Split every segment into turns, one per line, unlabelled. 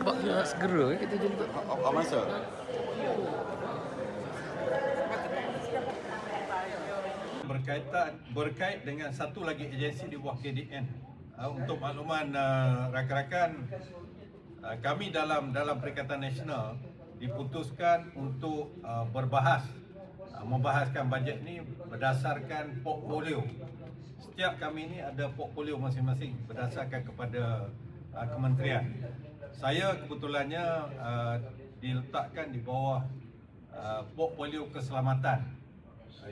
Bak dia segera kita jemput.
Masa? Berkait dengan satu lagi agensi di bawah KDN. Untuk makluman rakan-rakan, kami dalam Perikatan Nasional diputuskan untuk membahaskan bajet ni berdasarkan portfolio. Setiap kami ni ada portfolio masing-masing berdasarkan kepada kementerian. Saya kebetulannya diletakkan di bawah portfolio keselamatan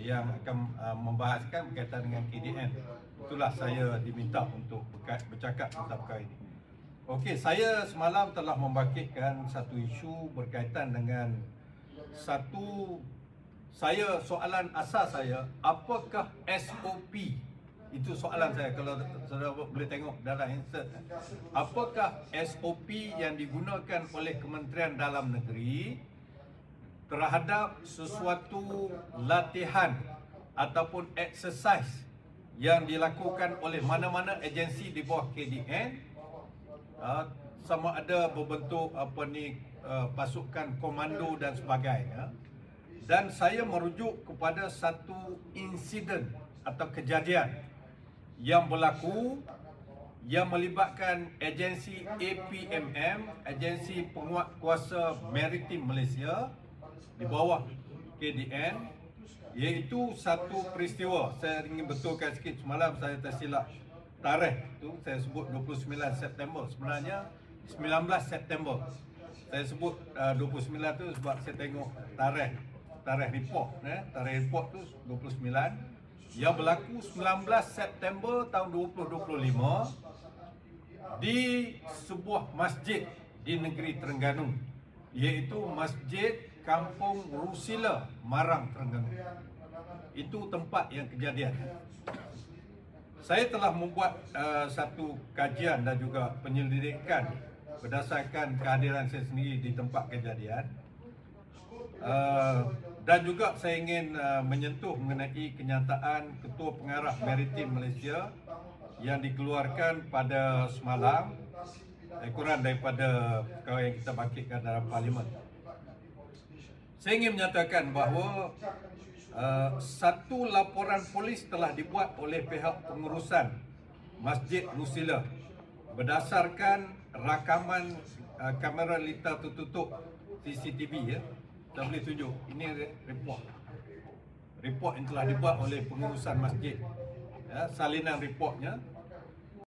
yang akan membahaskan berkaitan dengan KDN. Itulah saya diminta untuk bercakap tentang perkara ini. Okey, saya semalam telah membangkitkan satu isu berkaitan dengan soalan asas saya, apakah SOP? Itu soalan saya, kalau saudara boleh tengok dalam insert. Apakah SOP yang digunakan oleh Kementerian Dalam Negeri terhadap sesuatu latihan ataupun exercise yang dilakukan oleh mana-mana agensi di bawah KDN, sama ada berbentuk pasukan komando dan sebagainya. Dan saya merujuk kepada satu insiden atau kejadian yang berlaku yang melibatkan agensi APMM, Agensi Penguatkuasa Maritim Malaysia di bawah KDN, iaitu satu peristiwa. Saya ingin betulkan sikit, semalam saya tersilap tarikh tu, saya sebut 29 September, sebenarnya 19 September. Saya sebut 29 tu sebab saya tengok tarikh report, tarikh report tu 29 yang berlaku 19 September tahun 2025 di sebuah masjid di negeri Terengganu, iaitu Masjid Kampung Rusila, Marang, Terengganu. Itu tempat yang kejadian. Saya telah membuat satu kajian dan juga penyelidikan berdasarkan kehadiran saya sendiri di tempat kejadian. Dan juga saya ingin menyentuh mengenai kenyataan Ketua Pengarah Maritim Malaysia yang dikeluarkan pada semalam, kurang daripada perkara yang kita bangkitkan dalam Parlimen. Saya ingin menyatakan bahawa satu laporan polis telah dibuat oleh pihak pengurusan Masjid Rusila berdasarkan rakaman kamera litar tertutup CCTV, ya. Kita boleh tunjuk, ini report yang telah dibuat oleh pengurusan masjid, ya, salinan reportnya.